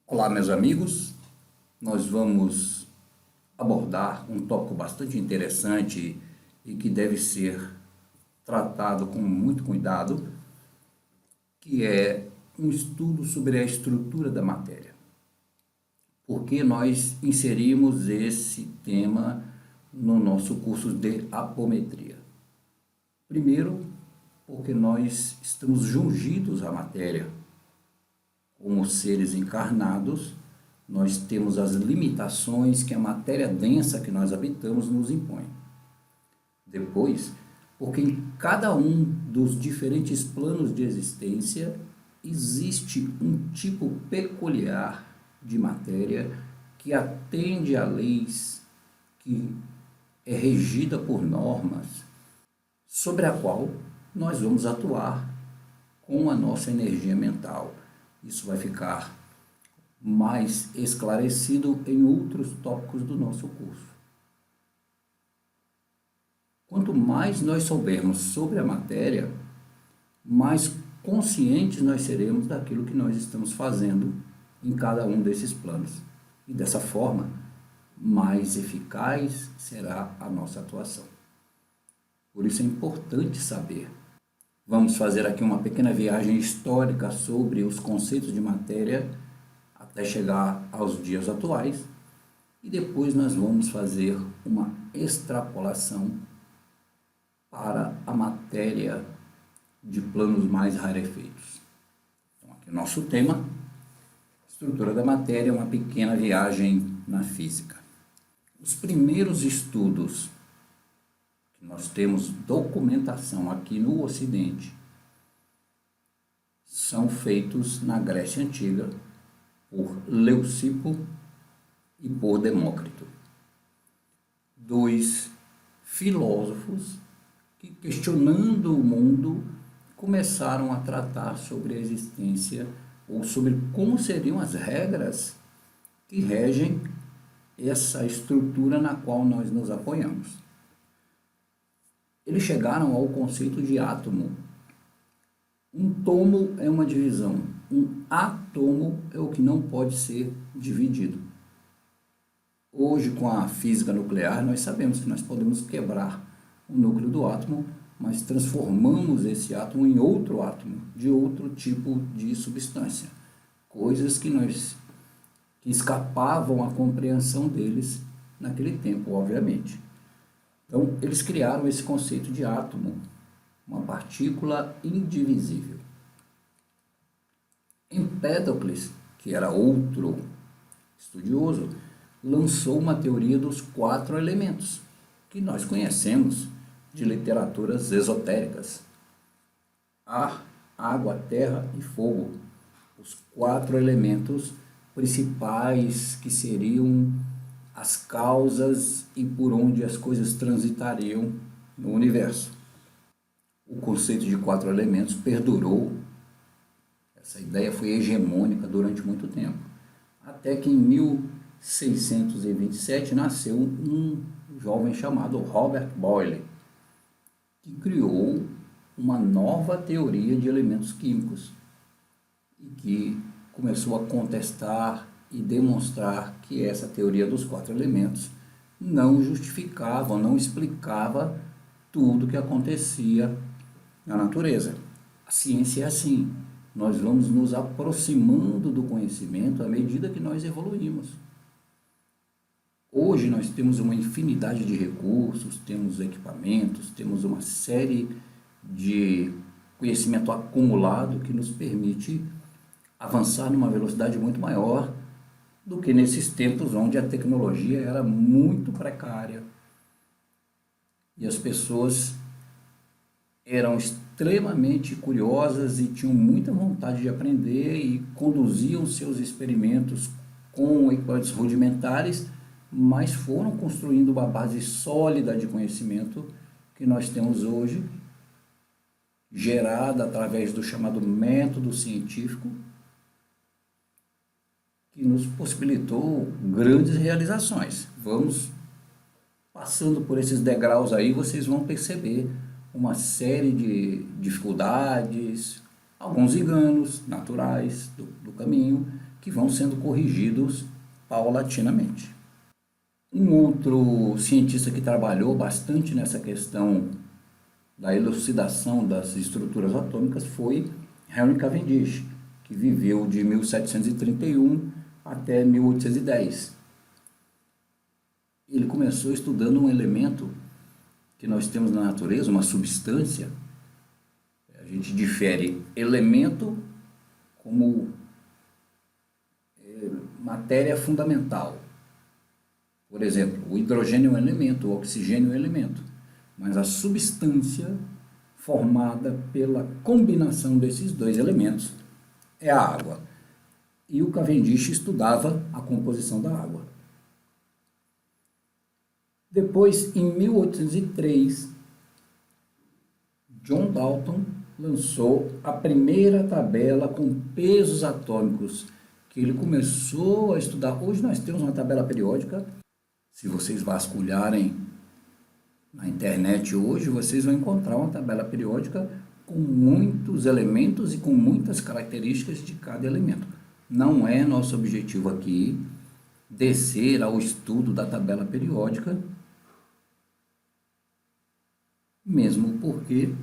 Olá, meus amigos. Nós vamos abordar um tópico bastante interessante e que deve ser tratado com muito cuidado, que é um estudo sobre a estrutura da matéria. Por que nós inserimos esse tema no nosso curso de apometria? Primeiro, porque nós estamos jungidos à matéria. Como seres encarnados, nós temos as limitações que a matéria densa que nós habitamos nos impõe. Depois, porque em cada um dos diferentes planos de existência existe um tipo peculiar de matéria que atende a leis, que é regida por normas, sobre a qual nós vamos atuar com a nossa energia mental. Isso vai ficar mais esclarecido em outros tópicos do nosso curso. Quanto mais nós soubermos sobre a matéria, mais conscientes nós seremos daquilo que nós estamos fazendo em cada um desses planos. E dessa forma, mais eficaz será a nossa atuação. Por isso é importante saber. Vamos fazer aqui uma pequena viagem histórica sobre os conceitos de matéria até chegar aos dias atuais e depois nós vamos fazer uma extrapolação para a matéria de planos mais rarefeitos. Então, aqui o nosso tema, estrutura da matéria, uma pequena viagem na física. Os primeiros estudos que nós temos documentação aqui no Ocidente são feitos na Grécia Antiga por Leucipo e por Demócrito, dois filósofos que, questionando o mundo, começaram a tratar sobre a existência ou sobre como seriam as regras que regem essa estrutura na qual nós nos apoiamos. Eles chegaram ao conceito de átomo. Um tomo é uma divisão, um átomo é o que não pode ser dividido. Hoje, com a física nuclear, nós sabemos que nós podemos quebrar o núcleo do átomo, mas transformamos esse átomo em outro átomo, de outro tipo de substância. Coisas que escapavam à compreensão deles naquele tempo, obviamente. Então, eles criaram esse conceito de átomo, uma partícula indivisível. Empédocles, que era outro estudioso, lançou uma teoria dos 4 elementos, que nós conhecemos de literaturas esotéricas. Ar, água, terra e fogo. Os 4 elementos principais que seriam as causas e por onde as coisas transitariam no universo. O conceito de 4 elementos perdurou, essa ideia foi hegemônica durante muito tempo, até que em 1627 nasceu um jovem chamado Robert Boyle, que criou uma nova teoria de elementos químicos e que começou a contestar e demonstrar que essa teoria dos 4 elementos não justificava, não explicava tudo o que acontecia na natureza. A ciência é assim, nós vamos nos aproximando do conhecimento à medida que nós evoluímos. Hoje nós temos uma infinidade de recursos, temos equipamentos, temos uma série de conhecimento acumulado que nos permite avançar numa velocidade muito maior do que nesses tempos onde a tecnologia era muito precária e as pessoas eram extremamente curiosas e tinham muita vontade de aprender e conduziam seus experimentos com equipamentos rudimentares, mas foram construindo uma base sólida de conhecimento que nós temos hoje, gerada através do chamado método científico, que nos possibilitou grandes realizações. Vamos passando por esses degraus aí, vocês vão perceber uma série de dificuldades, alguns enganos naturais do caminho, que vão sendo corrigidos paulatinamente. Um outro cientista que trabalhou bastante nessa questão da elucidação das estruturas atômicas foi Henry Cavendish, que viveu de 1731 até 1810. Ele começou estudando um elemento que nós temos na natureza, uma substância. A gente difere elemento como matéria fundamental. Por exemplo, o hidrogênio é um elemento, o oxigênio é um elemento, mas a substância formada pela combinação desses dois elementos é a água. E o Cavendish estudava a composição da água. Depois, em 1803, John Dalton lançou a primeira tabela com pesos atômicos, que ele começou a estudar. Hoje nós temos uma tabela periódica. Se vocês vasculharem na internet hoje, vocês vão encontrar uma tabela periódica com muitos elementos e com muitas características de cada elemento. Não é nosso objetivo aqui descer ao estudo da tabela periódica, mesmo porque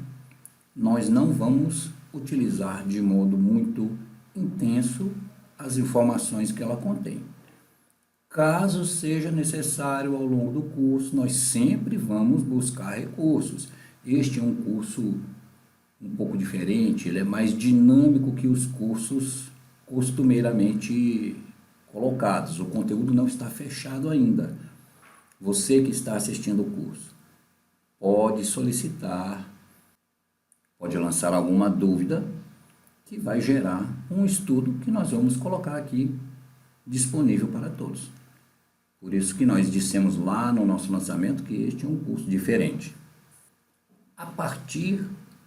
nós não vamos utilizar de modo muito intenso as informações que ela contém. Caso seja necessário ao longo do curso, nós sempre vamos buscar recursos. Este é um curso um pouco diferente, ele é mais dinâmico que os cursos costumeiramente colocados. O conteúdo não está fechado ainda. Você que está assistindo o curso pode solicitar, pode lançar alguma dúvida que vai gerar um estudo que nós vamos colocar aqui disponível para todos. Por isso que nós dissemos lá no nosso lançamento que este é um curso diferente. A partir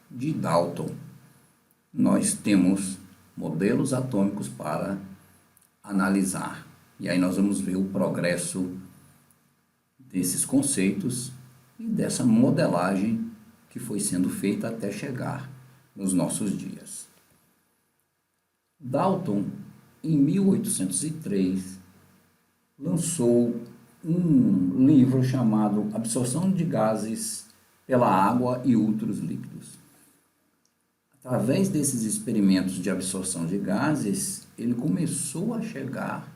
de Dalton, nós temos modelos atômicos para analisar. E aí nós vamos ver o progresso desses conceitos e dessa modelagem que foi sendo feita até chegar nos nossos dias. Dalton, em 1803, lançou um livro chamado Absorção de Gases pela Água e Outros Líquidos. Através desses experimentos de absorção de gases, ele começou a chegar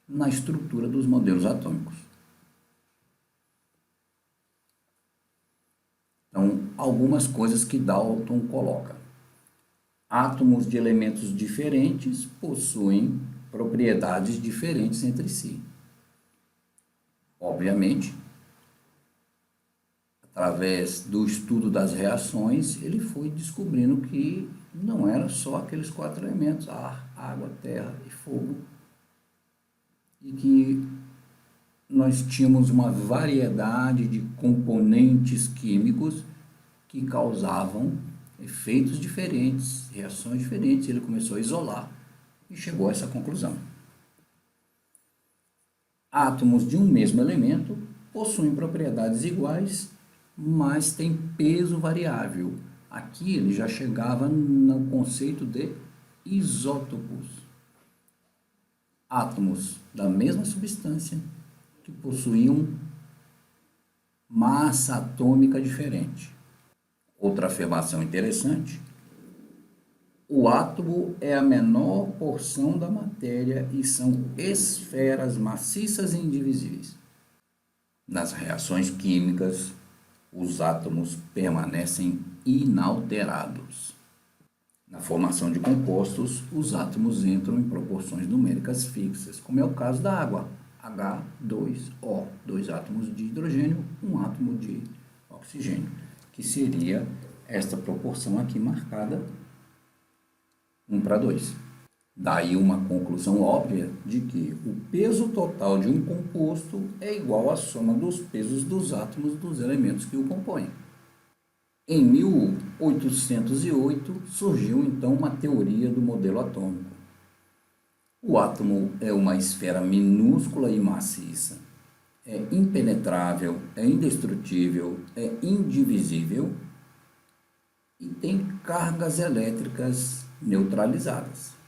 na estrutura dos modelos atômicos. Então, algumas coisas que Dalton coloca. Átomos de elementos diferentes possuem propriedades diferentes entre si. Obviamente, através do estudo das reações, ele foi descobrindo que não eram só aqueles 4 elementos, ar, água, terra e fogo, e que nós tínhamos uma variedade de componentes químicos que causavam efeitos diferentes, reações diferentes. Ele começou a isolar e chegou a essa conclusão. Átomos de um mesmo elemento possuem propriedades iguais, mas têm peso variável. Aqui ele já chegava no conceito de isótopos. Átomos da mesma substância que possuíam massa atômica diferente. Outra afirmação interessante: o átomo é a menor porção da matéria e são esferas maciças e indivisíveis. Nas reações químicas, os átomos permanecem inalterados. Na formação de compostos, os átomos entram em proporções numéricas fixas, como é o caso da água, H2O, 2 átomos de hidrogênio, 1 átomo de oxigênio, que seria esta proporção aqui marcada 1:2. Daí uma conclusão óbvia de que o peso total de um composto é igual à soma dos pesos dos átomos dos elementos que o compõem. Em 1808 surgiu então uma teoria do modelo atômico. O átomo é uma esfera minúscula e maciça, é impenetrável, é indestrutível, é indivisível e tem cargas elétricas neutralizadas.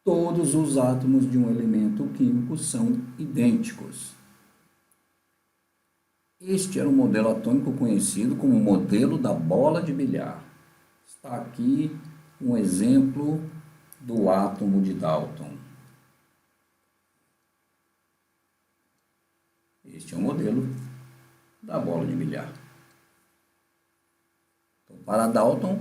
todos os átomos de um elemento químico são idênticos. Este era o modelo atômico conhecido como o modelo da bola de bilhar. Está aqui um exemplo do átomo de Dalton. Este é o modelo da bola de bilhar. Então, para Dalton,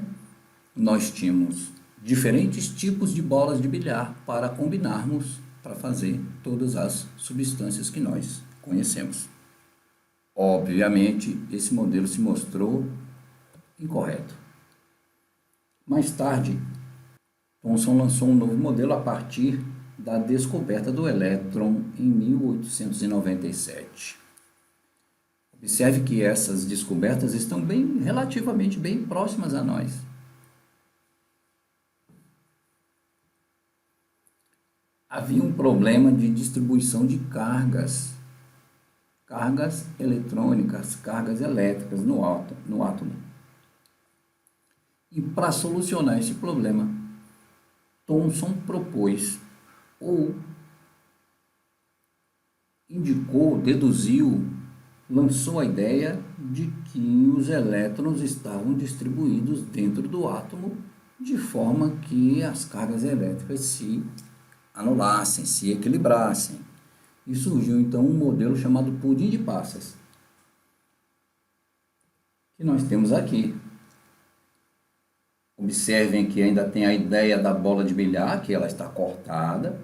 nós tínhamos diferentes tipos de bolas de bilhar para combinarmos para fazer todas as substâncias que nós conhecemos. Obviamente, esse modelo se mostrou incorreto. Mais tarde, Thomson lançou um novo modelo a partir da descoberta do elétron em 1897. Observe que essas descobertas estão relativamente bem próximas a nós. Havia um problema de distribuição de cargas eletrônicas, cargas elétricas no átomo. E para solucionar esse problema, Thomson propôs ou indicou, deduziu, lançou a ideia de que os elétrons estavam distribuídos dentro do átomo de forma que as cargas elétricas se anulassem, se equilibrassem. E surgiu então um modelo chamado pudim de passas, que nós temos aqui. Observem que ainda tem a ideia da bola de bilhar, que ela está cortada.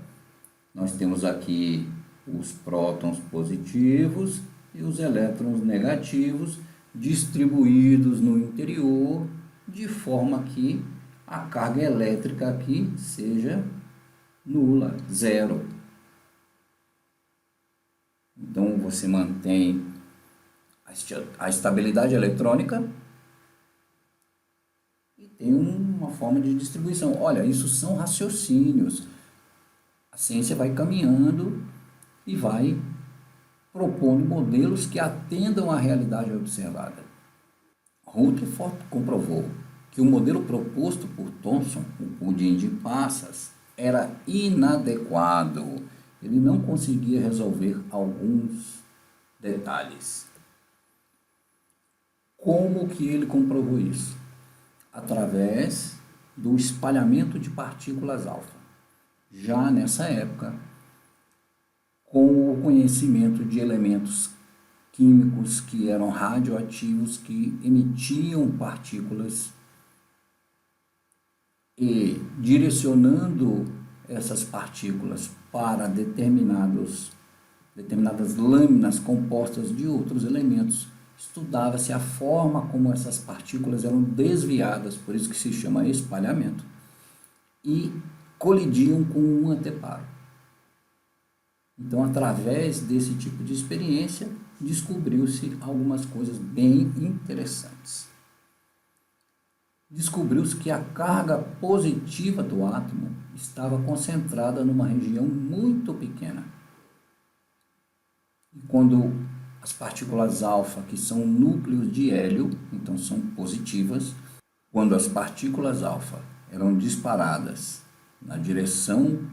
Nós temos aqui os prótons positivos e os elétrons negativos distribuídos no interior, de forma que a carga elétrica aqui seja nula, zero. Então, você mantém a estabilidade eletrônica e tem uma forma de distribuição. Olha, isso são raciocínios. A ciência vai caminhando e vai propondo modelos que atendam à realidade observada. Rutherford comprovou que o modelo proposto por Thomson, o pudim de passas, era inadequado. Ele não conseguia resolver alguns detalhes. Como que ele comprovou isso? Através do espalhamento de partículas alfa. Já nessa época, com o conhecimento de elementos químicos que eram radioativos, que emitiam partículas e direcionando essas partículas para determinadas lâminas compostas de outros elementos, estudava-se a forma como essas partículas eram desviadas, por isso que se chama espalhamento, e colidiam com um anteparo. Então, através desse tipo de experiência, descobriu-se algumas coisas bem interessantes. Descobriu-se que a carga positiva do átomo estava concentrada numa região muito pequena. E quando as partículas alfa, que são núcleos de hélio, então são positivas, quando as partículas alfa eram disparadas na direção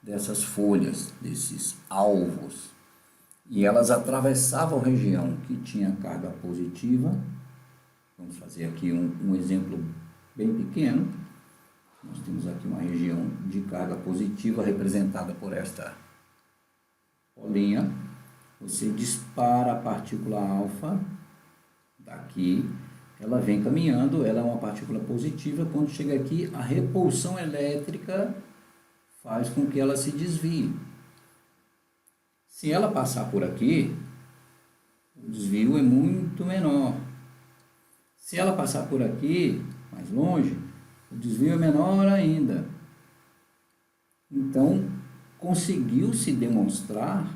dessas folhas, desses alvos, e elas atravessavam a região que tinha carga positiva. Vamos fazer aqui um exemplo bem pequeno. Nós temos aqui uma região de carga positiva representada por esta bolinha. Você dispara a partícula alfa daqui, ela vem caminhando, ela é uma partícula positiva. Quando chega aqui, a repulsão elétrica faz com que ela se desvie. Se ela passar por aqui, o desvio é muito menor. Se ela passar por aqui, mais longe, o desvio é menor ainda. Então, conseguiu-se demonstrar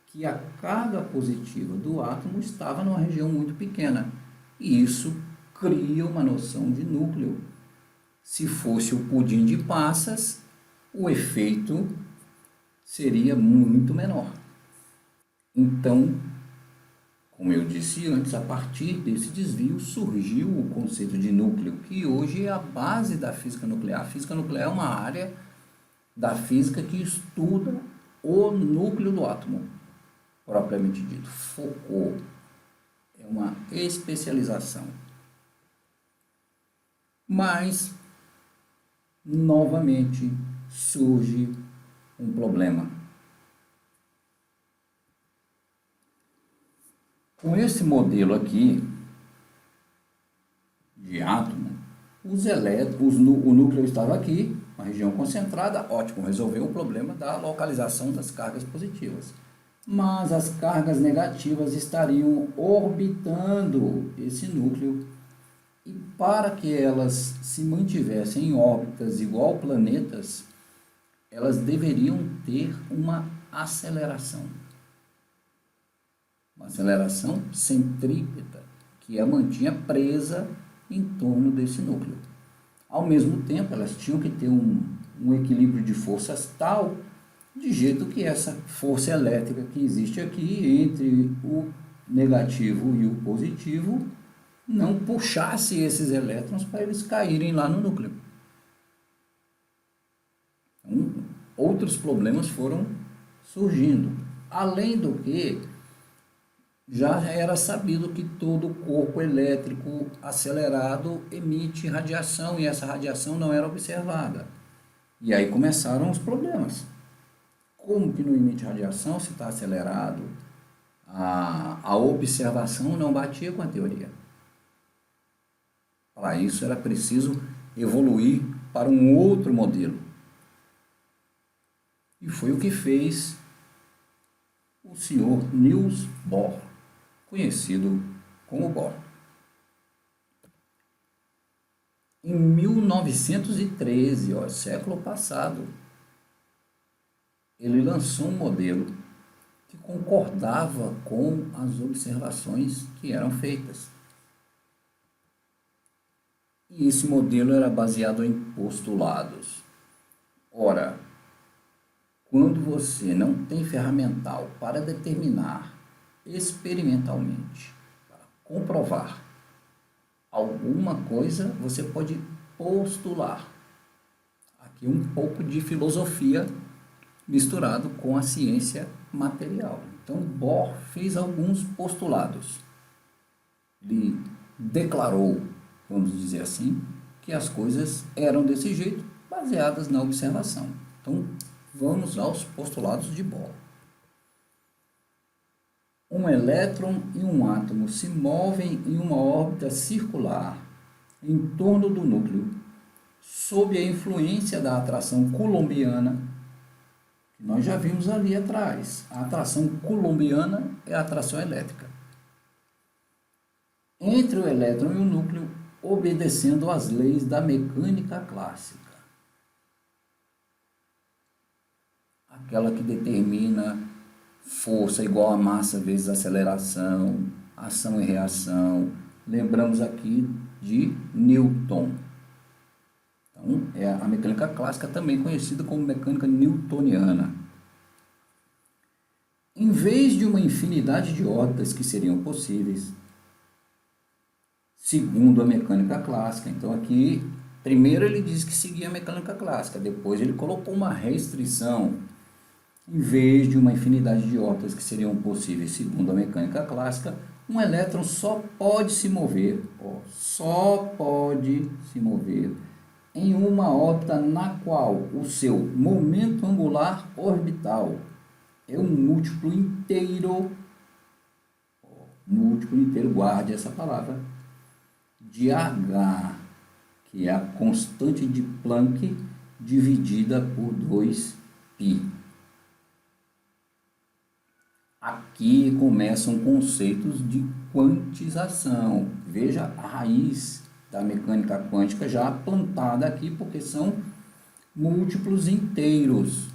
que a carga positiva do átomo estava numa região muito pequena. E isso cria uma noção de núcleo. Se fosse o pudim de passas, o efeito seria muito menor. Então, como eu disse antes, a partir desse desvio surgiu o conceito de núcleo, que hoje é a base da física nuclear. A física nuclear é uma área da física que estuda o núcleo do átomo, propriamente dito. Foucault é uma especialização. Mas, novamente, surge um problema. Com esse modelo aqui de átomo, o núcleo estava aqui, uma região concentrada, ótimo, resolveu o problema da localização das cargas positivas. Mas as cargas negativas estariam orbitando esse núcleo, e para que elas se mantivessem em órbitas igual planetas, elas deveriam ter uma aceleração centrípeta, que a mantinha presa em torno desse núcleo. Ao mesmo tempo, elas tinham que ter um equilíbrio de forças tal, de jeito que essa força elétrica que existe aqui entre o negativo e o positivo não puxasse esses elétrons para eles caírem lá no núcleo. Então, outros problemas foram surgindo. Além do que, já era sabido que todo corpo elétrico acelerado emite radiação e essa radiação não era observada. E aí começaram os problemas. Como que não emite radiação se está acelerado? A observação não batia com a teoria. Para isso era preciso evoluir para um outro modelo. E foi o que fez o senhor Niels Bohr, conhecido como Bohr. Em 1913, século passado, ele lançou um modelo que concordava com as observações que eram feitas. E esse modelo era baseado em postulados. Ora, quando você não tem ferramental para determinar experimentalmente, para comprovar alguma coisa, você pode postular. Aqui um pouco de filosofia misturado com a ciência material. Então, Bohr fez alguns postulados. Ele declarou, vamos dizer assim, que as coisas eram desse jeito, baseadas na observação. Então, vamos aos postulados de Bohr. Um elétron e um átomo se movem em uma órbita circular em torno do núcleo, sob a influência da atração coulombiana, que nós já vimos ali atrás. A atração coulombiana é a atração elétrica. Entre o elétron e o núcleo, obedecendo às leis da mecânica clássica. Aquela que determina força igual a massa vezes aceleração, ação e reação. Lembramos aqui de Newton. Então, é a mecânica clássica, também conhecida como mecânica newtoniana. Em vez de uma infinidade de órbitas que seriam possíveis, segundo a mecânica clássica. Então, aqui, primeiro ele diz que seguia a mecânica clássica, depois ele colocou uma restrição. Em vez de uma infinidade de órbitas que seriam possíveis segundo a mecânica clássica, um elétron só pode se mover em uma órbita na qual o seu momento angular orbital é um múltiplo inteiro, guarde essa palavra, de H, que é a constante de Planck dividida por 2π. Aqui começam conceitos de quantização. Veja a raiz da mecânica quântica já plantada aqui, porque são múltiplos inteiros.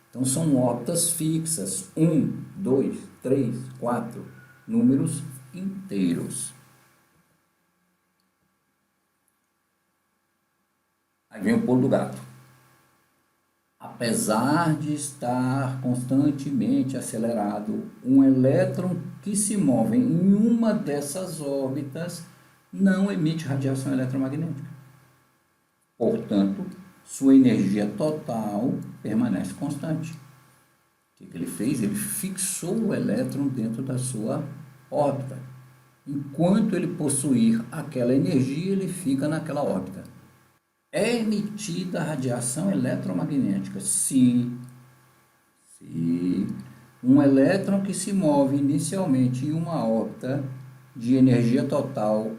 Então, são órbitas fixas. 1, 2, 3, 4. Números inteiros. Aí vem o pulo do gato. Apesar de estar constantemente acelerado, um elétron que se move em uma dessas órbitas não emite radiação eletromagnética. Portanto, sua energia total permanece constante. O que ele fez? Ele fixou o elétron dentro da sua órbita. Enquanto ele possuir aquela energia, ele fica naquela órbita. É emitida radiação eletromagnética se um elétron que se move inicialmente em uma órbita de energia total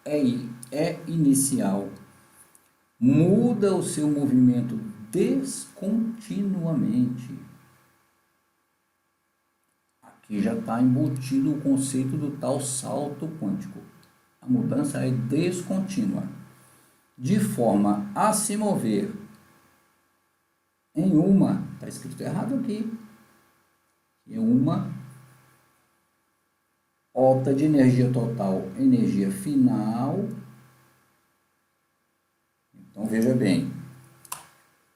é inicial, muda o seu movimento descontinuamente. Aqui já está embutido o conceito do tal salto quântico. A mudança é descontínua, de forma a se mover em uma, está escrito errado aqui, em uma órbita de energia total, energia final. Então veja bem,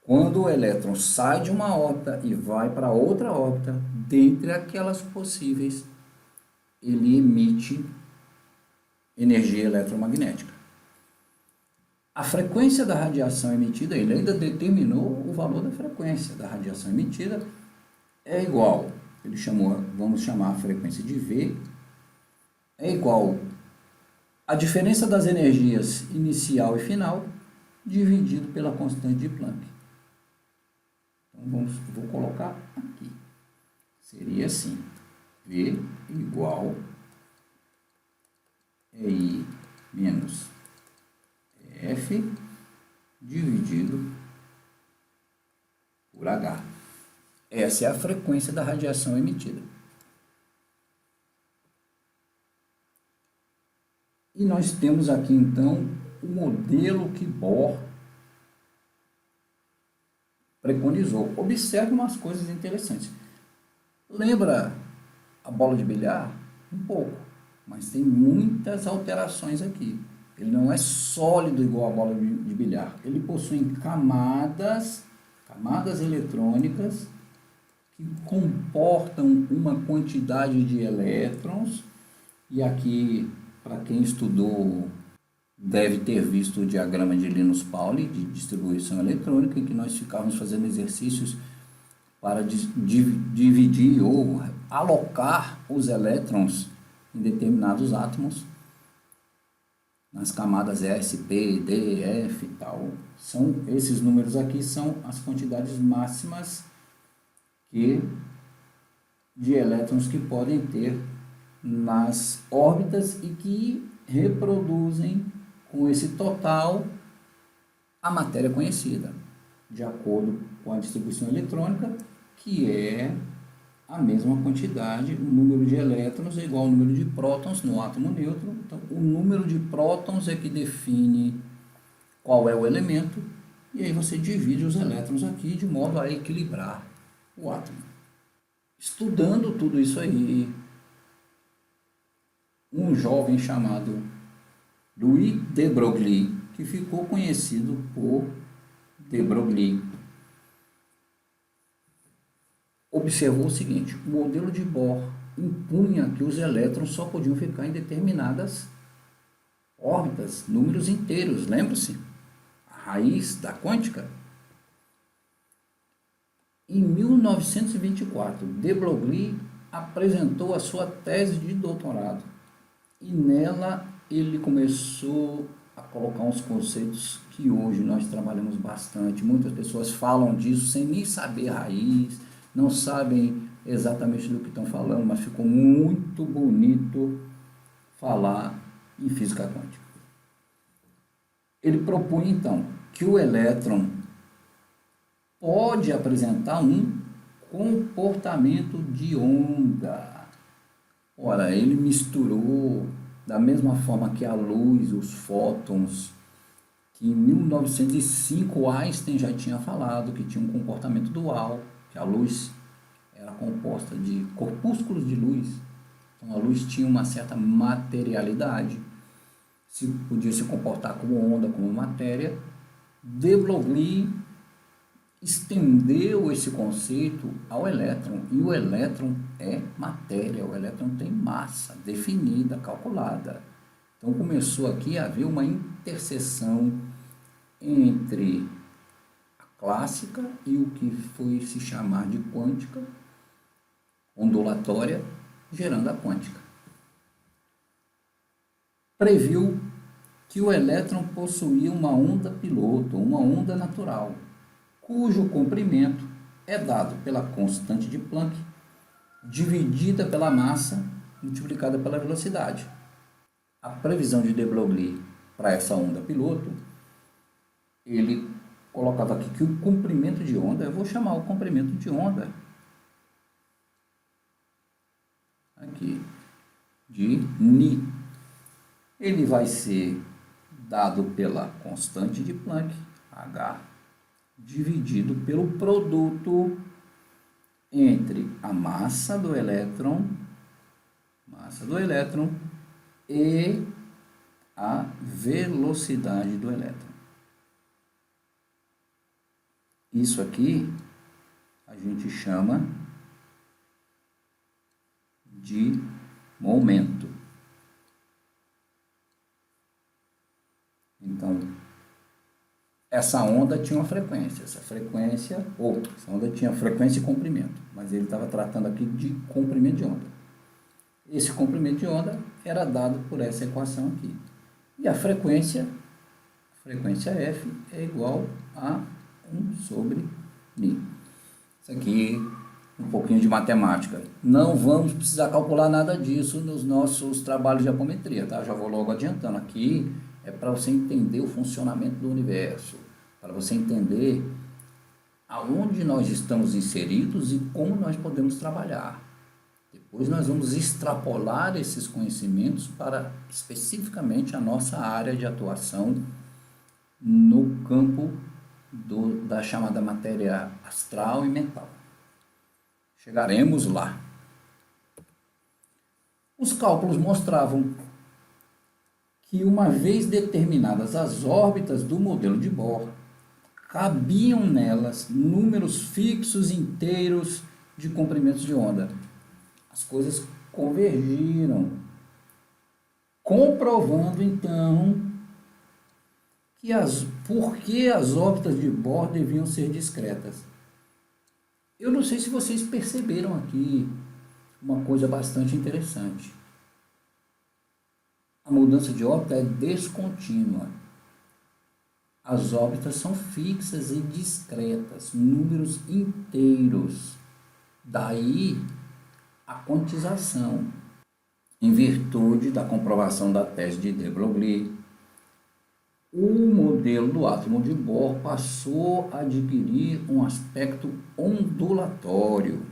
quando o elétron sai de uma órbita e vai para outra órbita, dentre aquelas possíveis, ele emite energia eletromagnética. A frequência da radiação emitida, ele ainda determinou o valor da frequência da radiação emitida, é igual, ele chamou, vamos chamar a frequência de V, é igual a diferença das energias inicial e final, dividido pela constante de Planck. Então, vou colocar aqui. Seria assim, V igual EI menos F dividido por H. Essa é a frequência da radiação emitida. E nós temos aqui, então, o modelo que Bohr preconizou. Observe umas coisas interessantes. Lembra a bola de bilhar? Um pouco, mas tem muitas alterações aqui. Ele não é sólido igual a bola de bilhar. Ele possui camadas eletrônicas que comportam uma quantidade de elétrons. E aqui, para quem estudou, deve ter visto o diagrama de Linus-Pauling de distribuição eletrônica, em que nós ficávamos fazendo exercícios para dividir ou alocar os elétrons em determinados átomos nas camadas S, P, D, F e tal. Esses números aqui são as quantidades máximas de elétrons que podem ter nas órbitas e que reproduzem com esse total a matéria conhecida, de acordo com a distribuição eletrônica, que é a mesma quantidade. O número de elétrons é igual ao número de prótons no átomo neutro. Então, o número de prótons é que define qual é o elemento, e aí você divide os elétrons aqui de modo a equilibrar o átomo. Estudando tudo isso aí, um jovem chamado Louis de Broglie, que ficou conhecido por de Broglie, observou o seguinte: o modelo de Bohr impunha que os elétrons só podiam ficar em determinadas órbitas, números inteiros, lembra-se? A raiz da quântica. Em 1924, de Broglie apresentou a sua tese de doutorado e nela ele começou a colocar uns conceitos que hoje nós trabalhamos bastante. Muitas pessoas falam disso sem nem saber a raiz, não sabem exatamente do que estão falando, mas ficou muito bonito falar em física quântica. Ele propunha, então, que o elétron pode apresentar um comportamento de onda. Ora, ele misturou da mesma forma que a luz, os fótons, que em 1905 Einstein já tinha falado que tinha um comportamento dual, que a luz era composta de corpúsculos de luz. Então a luz tinha uma certa materialidade, podia se comportar como onda, como matéria. De Broglie estendeu esse conceito ao elétron, e o elétron é matéria, o elétron tem massa definida, calculada. Então começou aqui a haver uma interseção entre a clássica e o que foi se chamar de quântica, ondulatória, gerando a quântica. Previu que o elétron possuía uma onda piloto, uma onda natural, cujo comprimento é dado pela constante de Planck, dividida pela massa, multiplicada pela velocidade. A previsão de de Broglie para essa onda piloto, ele colocava aqui que o comprimento de onda, eu vou chamar o comprimento de onda aqui de Ni. Ele vai ser dado pela constante de Planck, H, dividido pelo produto entre a massa do elétron e a velocidade do elétron. Isso aqui a gente chama de momento. Então, essa onda tinha uma frequência, essa onda tinha frequência e comprimento, mas ele estava tratando aqui de comprimento de onda. Esse comprimento de onda era dado por essa equação aqui. E a frequência F é igual a 1 sobre μ. Isso aqui, um pouquinho de matemática. Não vamos precisar calcular nada disso nos nossos trabalhos de apometria, tá? Já vou logo adiantando aqui, é para você entender o funcionamento do universo, para você entender aonde nós estamos inseridos e como nós podemos trabalhar. Depois nós vamos extrapolar esses conhecimentos para especificamente a nossa área de atuação no campo da chamada matéria astral e mental. Chegaremos lá. Os cálculos mostravam que, uma vez determinadas as órbitas do modelo de Bohr, cabiam nelas números fixos inteiros de comprimentos de onda. As coisas convergiram, comprovando então que por que as órbitas de Bohr deviam ser discretas. Eu não sei se vocês perceberam aqui uma coisa bastante interessante. A mudança de órbita é descontínua. As órbitas são fixas e discretas, números inteiros. Daí a quantização. Em virtude da comprovação da tese de de Broglie, o modelo do átomo de Bohr passou a adquirir um aspecto ondulatório.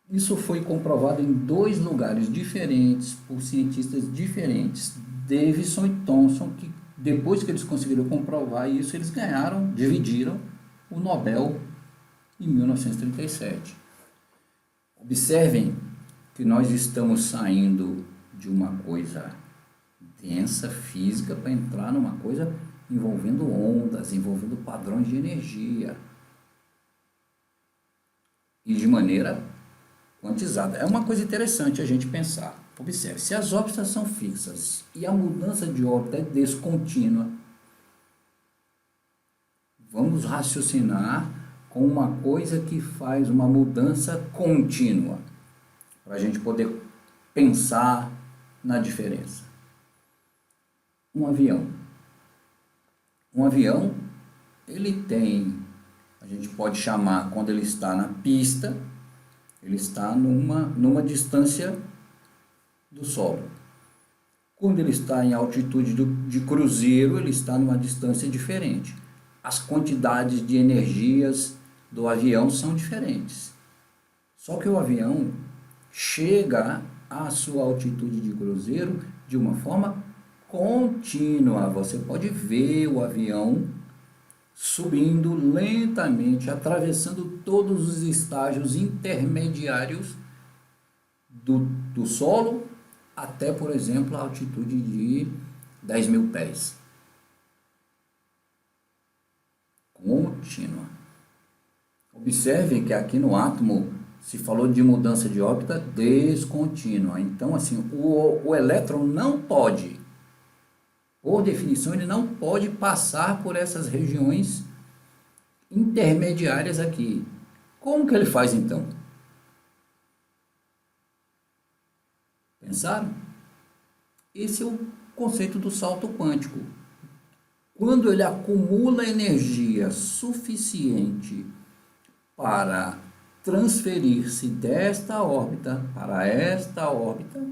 Isso foi comprovado em 2 lugares diferentes, por cientistas diferentes, Davidson e Thomson, que depois que eles conseguiram comprovar isso, eles dividiram o Nobel em 1937. Observem que nós estamos saindo de uma coisa densa, física, para entrar numa coisa envolvendo ondas, envolvendo padrões de energia. E de maneira quantizada. É uma coisa interessante a gente pensar. Observe, se as órbitas são fixas e a mudança de órbita é descontínua, vamos raciocinar com uma coisa que faz uma mudança contínua, para a gente poder pensar na diferença. Um avião. Um avião, ele tem, a gente pode chamar, quando ele está na pista, ele está numa distância do solo. Quando ele está em altitude de cruzeiro, ele está numa distância diferente. As quantidades de energias do avião são diferentes. Só que o avião chega à sua altitude de cruzeiro de uma forma contínua. Você pode ver o avião subindo lentamente, atravessando todos os estágios intermediários do solo até, por exemplo, a altitude de 10.000 pés. Contínua. Observe que aqui no átomo se falou de mudança de órbita descontínua. Então, assim, o elétron não pode, por definição, ele não pode passar por essas regiões intermediárias aqui. Como que ele faz então? Pensaram? Esse é o conceito do salto quântico. Quando ele acumula energia suficiente para transferir-se desta órbita para esta órbita,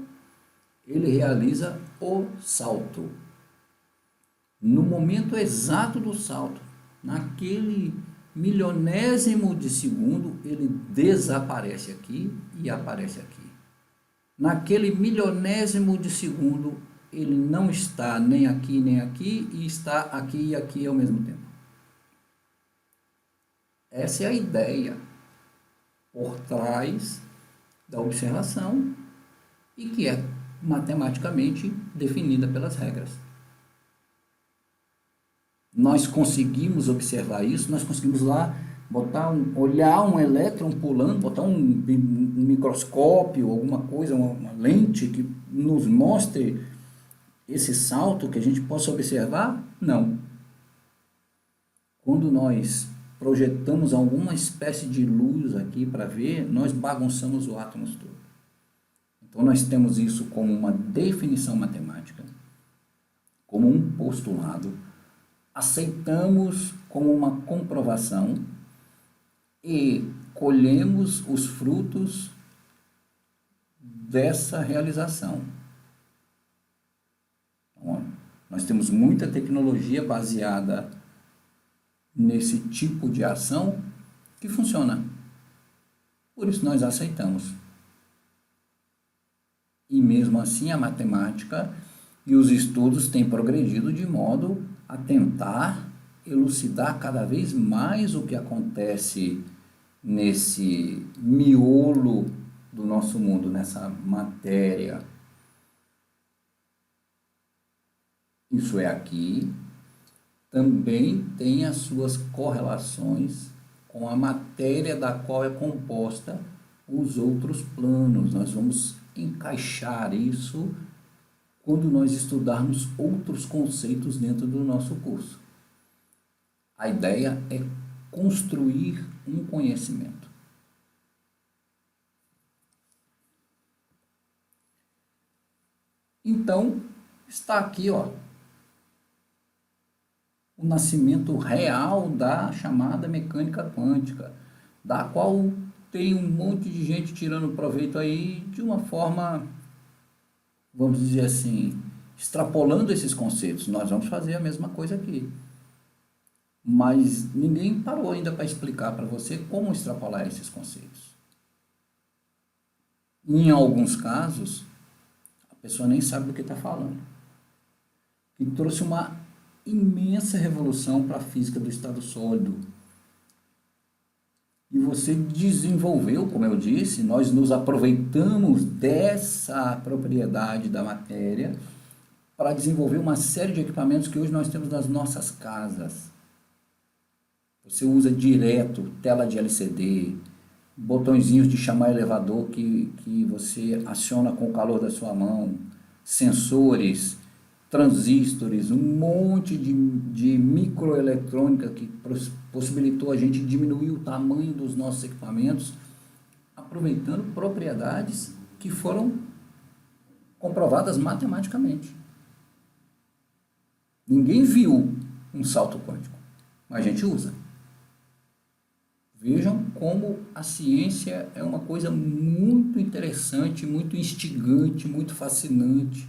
ele realiza o salto. No momento exato do salto, naquele milionésimo de segundo, ele desaparece aqui e aparece aqui. Naquele milionésimo de segundo, ele não está nem aqui e está aqui e aqui ao mesmo tempo. Essa é a ideia por trás da observação e que é matematicamente definida pelas regras. Nós conseguimos observar isso, nós conseguimos lá olhar um elétron pulando, botar um microscópio, alguma coisa, uma lente que nos mostre esse salto que a gente possa observar? Não. Quando nós projetamos alguma espécie de luz aqui para ver, nós bagunçamos o átomo todo. Então nós temos isso como uma definição matemática, como um postulado, aceitamos como uma comprovação e colhemos os frutos dessa realização. Então, nós temos muita tecnologia baseada nesse tipo de ação que funciona. Por isso nós aceitamos. E mesmo assim a matemática e os estudos têm progredido de modo a tentar elucidar cada vez mais o que acontece nesse miolo do nosso mundo, nessa matéria. Isso é aqui, também tem as suas correlações com a matéria da qual é composta os outros planos. Nós vamos encaixar isso quando nós estudarmos outros conceitos dentro do nosso curso. A ideia é construir um conhecimento. Então, está aqui, ó, o nascimento real da chamada mecânica quântica, da qual tem um monte de gente tirando proveito aí de uma forma, vamos dizer assim, extrapolando esses conceitos. Nós vamos fazer a mesma coisa aqui. Mas ninguém parou ainda para explicar para você como extrapolar esses conceitos. Em alguns casos, a pessoa nem sabe do que está falando. E trouxe uma imensa revolução para a física do estado sólido. E você desenvolveu, como eu disse, nós nos aproveitamos dessa propriedade da matéria para desenvolver uma série de equipamentos que hoje nós temos nas nossas casas. Você usa direto tela de LCD, botõezinhos de chamar elevador que você aciona com o calor da sua mão, sensores, transistores, um monte de microeletrônica que possibilitou a gente diminuir o tamanho dos nossos equipamentos, aproveitando propriedades que foram comprovadas matematicamente. Ninguém viu um salto quântico, mas a gente usa. Vejam como a ciência é uma coisa muito interessante, muito instigante, muito fascinante.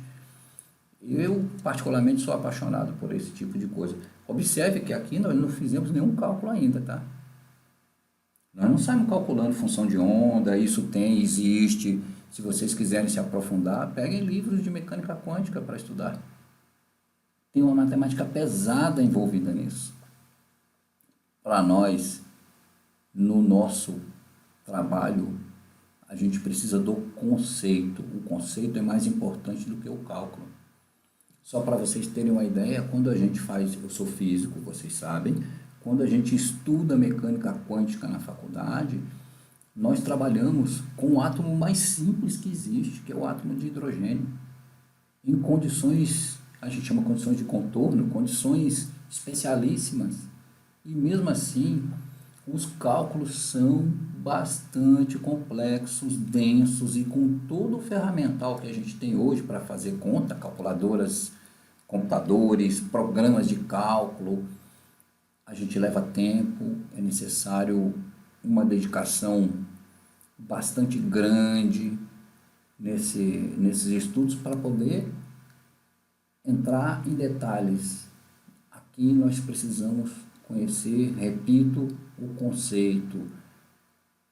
Eu, particularmente, sou apaixonado por esse tipo de coisa. Observe que aqui nós não fizemos nenhum cálculo ainda, tá? Nós não saímos calculando função de onda, isso tem, existe. Se vocês quiserem se aprofundar, peguem livros de mecânica quântica para estudar. Tem uma matemática pesada envolvida nisso. Para nós, no nosso trabalho, a gente precisa do conceito. O conceito é mais importante do que o cálculo. Só para vocês terem uma ideia, quando a gente faz, eu sou físico, vocês sabem, quando a gente estuda mecânica quântica na faculdade, nós trabalhamos com o átomo mais simples que existe, que é o átomo de hidrogênio, em condições, a gente chama condições de contorno, condições especialíssimas. E mesmo assim, os cálculos são bastante complexos, densos, e com todo o ferramental que a gente tem hoje para fazer conta, calculadoras, computadores, programas de cálculo, a gente leva tempo, é necessário uma dedicação bastante grande nesses estudos para poder entrar em detalhes. Aqui nós precisamos conhecer, repito, o conceito.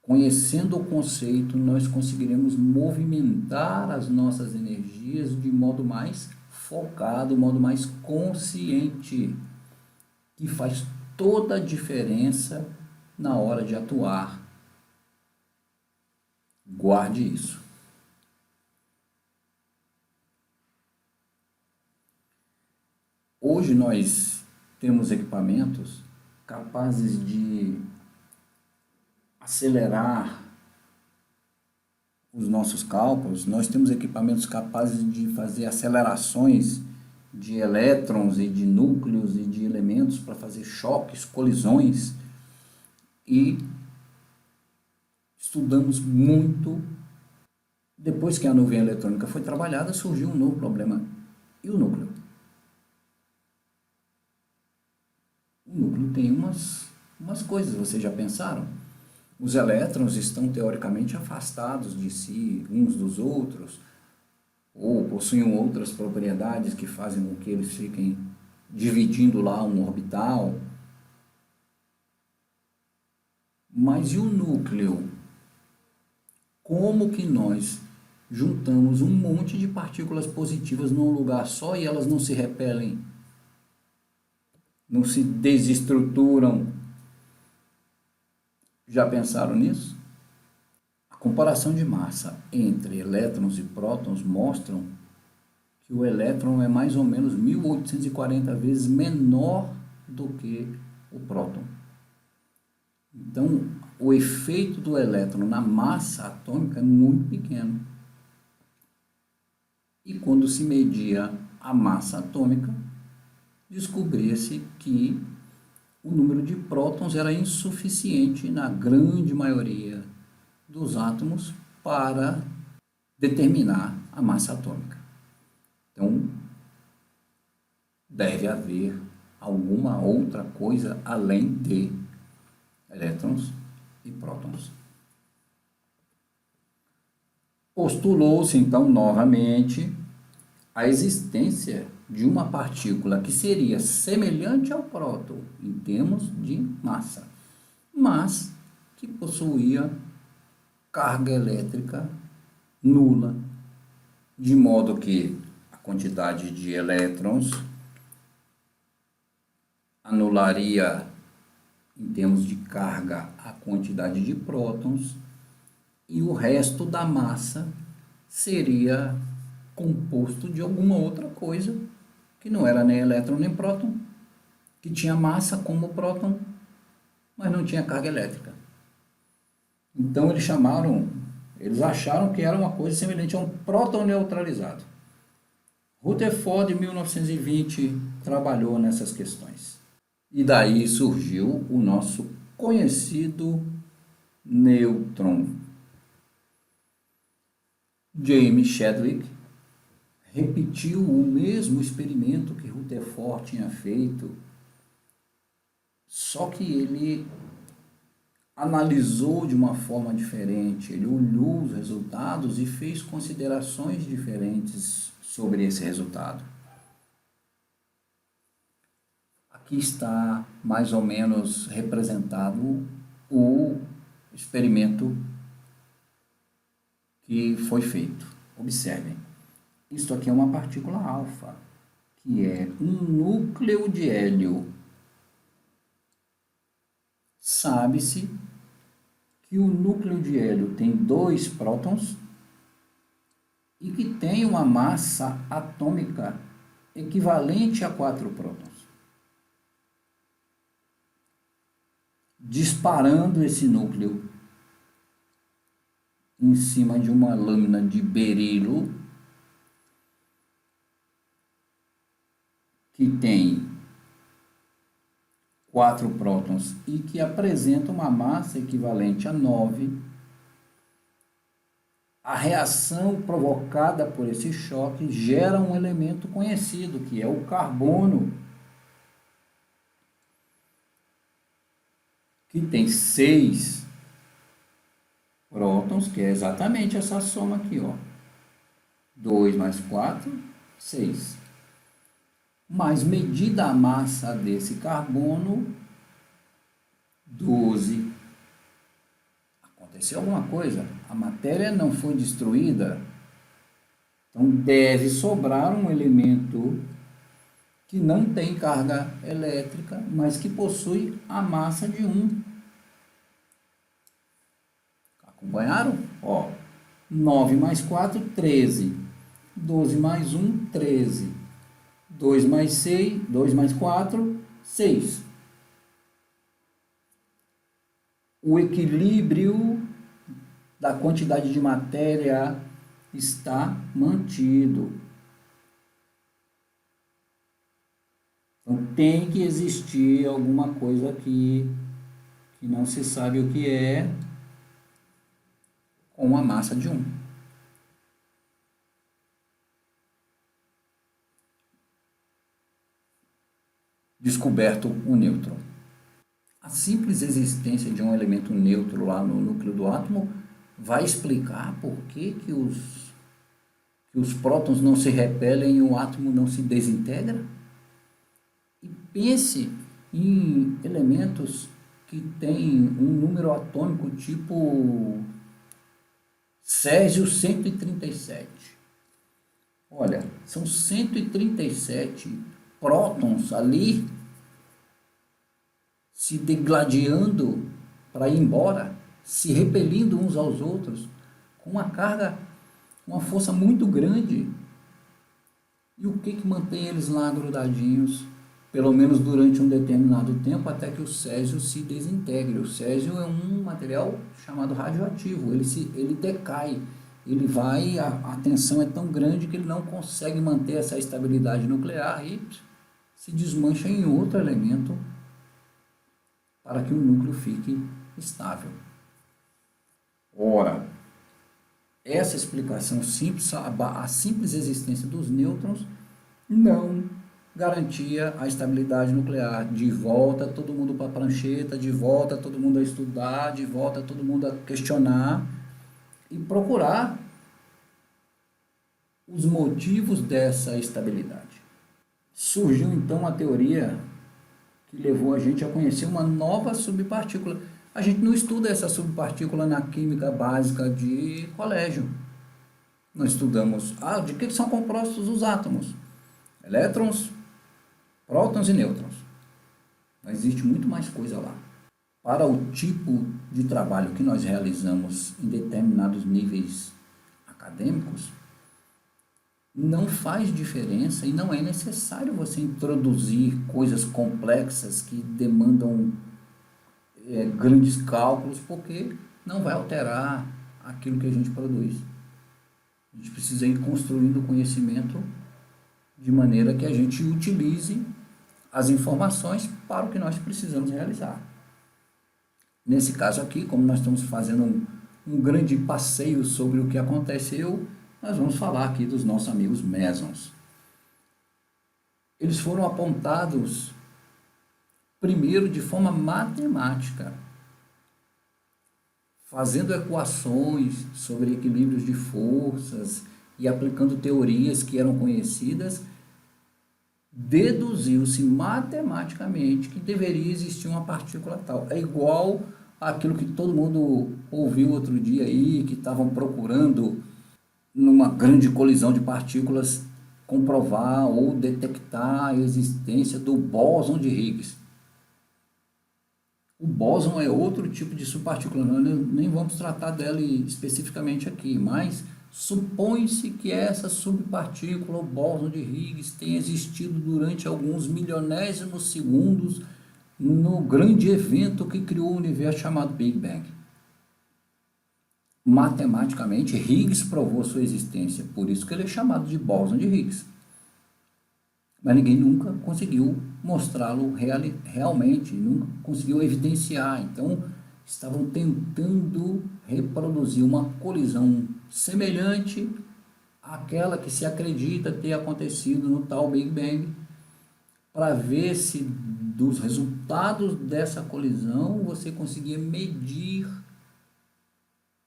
Conhecendo o conceito, nós conseguiremos movimentar as nossas energias de modo mais focado, modo mais consciente, que faz toda a diferença na hora de atuar. Guarde isso. Hoje nós temos equipamentos capazes de acelerar os nossos cálculos. Nós temos equipamentos capazes de fazer acelerações de elétrons e de núcleos e de elementos para fazer choques, colisões, e estudamos muito. Depois que a nuvem eletrônica foi trabalhada, surgiu um novo problema. E o núcleo? O núcleo tem umas coisas, vocês já pensaram? Os elétrons estão teoricamente afastados de si, uns dos outros, ou possuem outras propriedades que fazem com que eles fiquem dividindo lá um orbital. Mas e o núcleo? Como que nós juntamos um monte de partículas positivas num lugar só e elas não se repelem, não se desestruturam? Já pensaram nisso? A comparação de massa entre elétrons e prótons mostram que o elétron é mais ou menos 1840 vezes menor do que o próton. Então, o efeito do elétron na massa atômica é muito pequeno. E quando se media a massa atômica, descobria-se que o número de prótons era insuficiente na grande maioria dos átomos para determinar a massa atômica. Então, deve haver alguma outra coisa além de elétrons e prótons. Postulou-se, então, novamente, a existência de uma partícula que seria semelhante ao próton em termos de massa, mas que possuía carga elétrica nula, de modo que a quantidade de elétrons anularia, em termos de carga, a quantidade de prótons, e o resto da massa seria composto de alguma outra coisa, que não era nem elétron nem próton, que tinha massa como o próton, mas não tinha carga elétrica. Então eles acharam que era uma coisa semelhante a um próton neutralizado. Rutherford, em 1920, trabalhou nessas questões. E daí surgiu o nosso conhecido nêutron. James Chadwick repetiu o mesmo experimento que Rutherford tinha feito, só que ele analisou de uma forma diferente, ele olhou os resultados e fez considerações diferentes sobre esse resultado. Aqui está mais ou menos representado o experimento que foi feito. Observem, isto aqui é uma partícula alfa, que é um núcleo de hélio. Sabe-se que o núcleo de hélio tem 2 prótons e que tem uma massa atômica equivalente a 4 prótons. Disparando esse núcleo em cima de uma lâmina de berilo que tem 4 prótons e que apresenta uma massa equivalente a 9, a reação provocada por esse choque gera um elemento conhecido, que é o carbono, que tem 6 prótons, que é exatamente essa soma aqui, ó. 2 mais 4, 6. Mas medida a massa desse carbono, 12. Aconteceu alguma coisa? A matéria não foi destruída? Então deve sobrar um elemento que não tem carga elétrica, mas que possui a massa de 1. Acompanharam? Ó, 9 mais 4, 13. 12 mais 1, 13. 2 mais 6, 2 mais 4, 6. O equilíbrio da quantidade de matéria está mantido. Então tem que existir alguma coisa aqui que não se sabe o que é, com a massa de 1. Descoberto o nêutron. A simples existência de um elemento neutro lá no núcleo do átomo vai explicar por que os prótons não se repelem e o átomo não se desintegra? E pense em elementos que têm um número atômico tipo Césio 137. Olha, são 137 prótons ali se degladiando para ir embora, se repelindo uns aos outros, com uma carga, uma força muito grande. E o que mantém eles lá grudadinhos, pelo menos durante um determinado tempo, até que o césio se desintegre? O césio é um material chamado radioativo, ele decai, ele vai, a tensão é tão grande que ele não consegue manter essa estabilidade nuclear e se desmancha em outro elemento para que o núcleo fique estável. Ora, essa explicação simples, a simples existência dos nêutrons, não garantia a estabilidade nuclear. De volta todo mundo para a prancheta, de volta todo mundo a estudar, de volta todo mundo a questionar e procurar os motivos dessa estabilidade. Surgiu então a teoria que levou a gente a conhecer uma nova subpartícula. A gente não estuda essa subpartícula na química básica de colégio. Nós estudamos de que são compostos os átomos: elétrons, prótons e nêutrons. Mas existe muito mais coisa lá. Para o tipo de trabalho que nós realizamos em determinados níveis acadêmicos, não faz diferença e não é necessário você introduzir coisas complexas que demandam grandes cálculos, porque não vai alterar aquilo que a gente produz. A gente precisa ir construindo conhecimento de maneira que a gente utilize as informações para o que nós precisamos realizar. Nesse caso aqui, como nós estamos fazendo um grande passeio sobre o que aconteceu, nós vamos falar aqui dos nossos amigos mesons. Eles foram apontados primeiro de forma matemática, fazendo equações sobre equilíbrios de forças e aplicando teorias que eram conhecidas. Deduziu-se matematicamente que deveria existir uma partícula tal. É igual àquilo que todo mundo ouviu outro dia aí, que estavam procurando, numa grande colisão de partículas, comprovar ou detectar a existência do bóson de Higgs. O bóson é outro tipo de subpartícula, nós nem vamos tratar dela especificamente aqui, mas supõe-se que essa subpartícula, o bóson de Higgs, tenha existido durante alguns milionésimos segundos no grande evento que criou o universo chamado Big Bang. Matematicamente, Higgs provou sua existência, por isso que ele é chamado de bóson de Higgs. mas ninguém nunca conseguiu mostrá-lo realmente, nunca conseguiu evidenciar. Então, estavam tentando reproduzir uma colisão semelhante àquela que se acredita ter acontecido no tal Big Bang, para ver se dos resultados dessa colisão você conseguia medir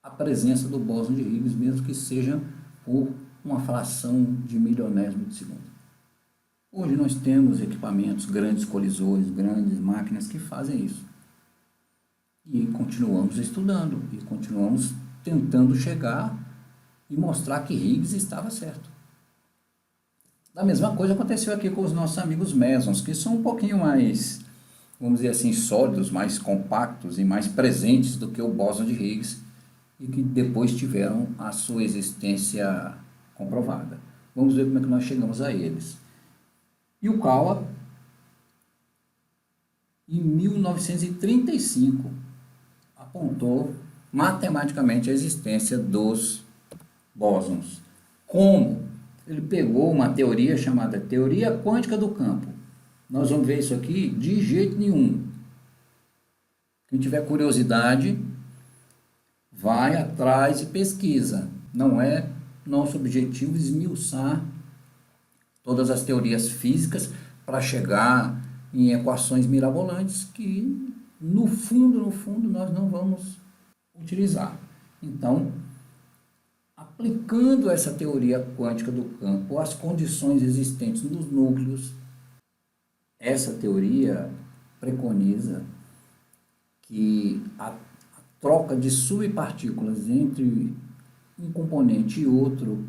a presença do bóson de Higgs, mesmo que seja por uma fração de milionésimo de segundo. Hoje nós temos equipamentos, grandes colisores, grandes máquinas que fazem isso. E continuamos estudando, e continuamos tentando chegar e mostrar que Higgs estava certo. Da mesma coisa aconteceu aqui com os nossos amigos mesons, que são um pouquinho mais, vamos dizer assim, sólidos, mais compactos e mais presentes do que o bóson de Higgs, e que depois tiveram a sua existência comprovada. Vamos ver como é que nós chegamos a eles. Yukawa, em 1935, apontou matematicamente a existência dos bósons. Como? Ele pegou uma teoria chamada teoria quântica do campo. Nós vamos ver isso aqui de jeito nenhum. Quem tiver curiosidade, vai atrás e pesquisa. Não é nosso objetivo esmiuçar todas as teorias físicas para chegar em equações mirabolantes que, no fundo, nós não vamos utilizar. Então, aplicando essa teoria quântica do campo às condições existentes nos núcleos, essa teoria preconiza que a troca de subpartículas entre um componente e outro,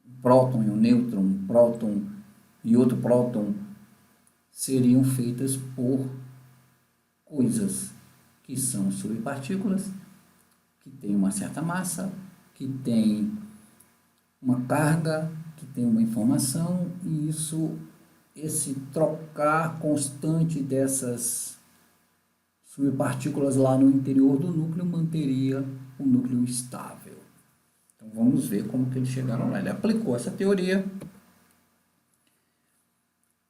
um próton e um nêutron, um próton e outro próton, seriam feitas por coisas que são subpartículas, que têm uma certa massa, que têm uma carga, que têm uma informação, e esse trocar constante dessas subpartículas lá no interior do núcleo manteria o núcleo estável. Então vamos ver como que eles chegaram lá. Ele aplicou essa teoria,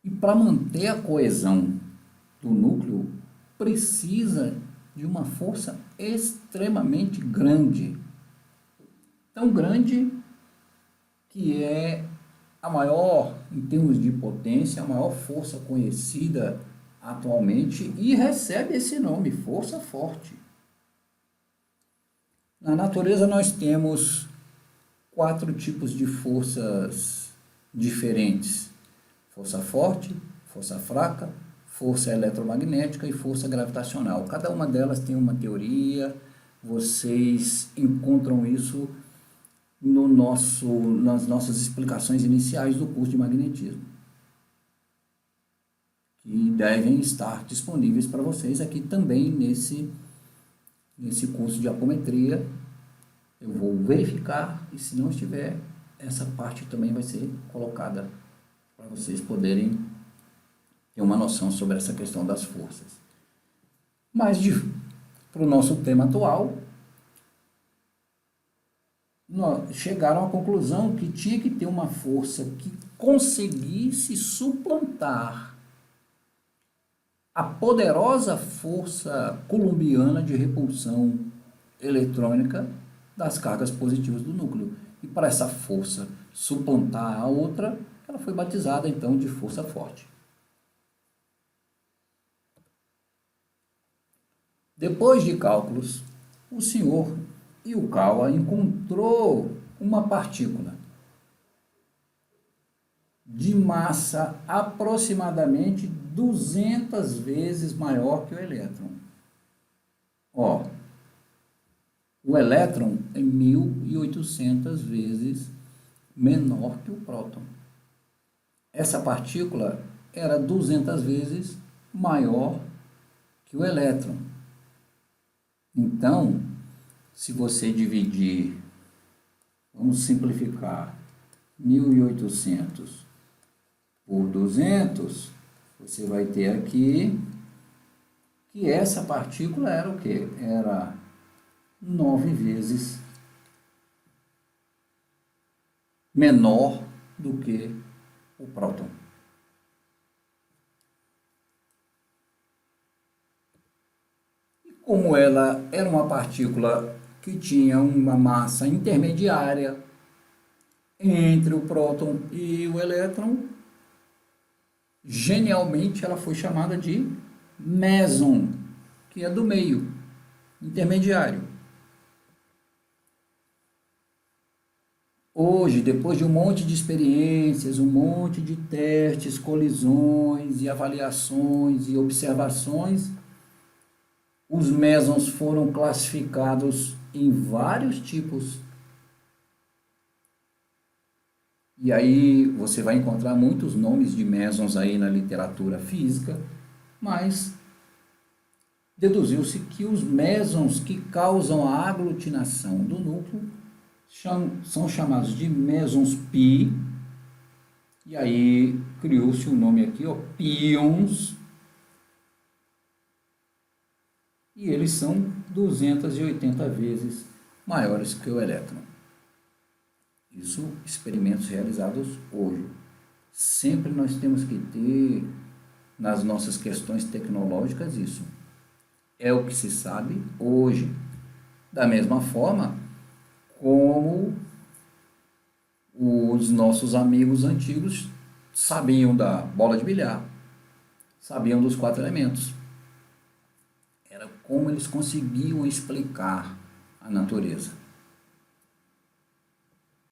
e para manter a coesão do núcleo precisa de uma força extremamente grande. Tão grande que é a maior, em termos de potência, a maior força conhecida atualmente, e recebe esse nome, força forte. Na natureza nós temos 4 tipos de forças diferentes: força forte, força fraca, força eletromagnética e força gravitacional. Cada uma delas tem uma teoria, vocês encontram isso nas nossas explicações iniciais do curso de magnetismo, que devem estar disponíveis para vocês aqui também nesse curso de apometria. Eu vou verificar, e se não estiver, essa parte também vai ser colocada para vocês poderem ter uma noção sobre essa questão das forças. Mas, para o nosso tema atual, chegaram à conclusão que tinha que ter uma força que conseguisse suplantar a poderosa força coulombiana de repulsão eletrônica das cargas positivas do núcleo. E para essa força suplantar a outra, ela foi batizada então de força forte. Depois de cálculos, o senhor Yukawa encontrou uma partícula de massa aproximadamente 200 vezes maior que o elétron. O elétron é 1.800 vezes menor que o próton. Essa partícula era 200 vezes maior que o elétron. Então, se você dividir, vamos simplificar, 1.800 por 200, você vai ter aqui que essa partícula era o quê? Era 9 vezes menor do que o próton. E como ela era uma partícula que tinha uma massa intermediária entre o próton e o elétron, genialmente ela foi chamada de meson, que é do meio, intermediário. Hoje, depois de um monte de experiências, um monte de testes, colisões e avaliações e observações, os mesons foram classificados em vários tipos. E aí você vai encontrar muitos nomes de mesons aí na literatura física, mas deduziu-se que os mesons que causam a aglutinação do núcleo são chamados de mesons pi, e aí criou-se um nome aqui, ó, pions, e eles são 280 vezes maiores que o elétron. Isso, experimentos realizados hoje. Sempre nós temos que ter nas nossas questões tecnológicas isso. É o que se sabe hoje. Da mesma forma como os nossos amigos antigos sabiam da bola de bilhar, sabiam dos 4 elementos. Era como eles conseguiam explicar a natureza.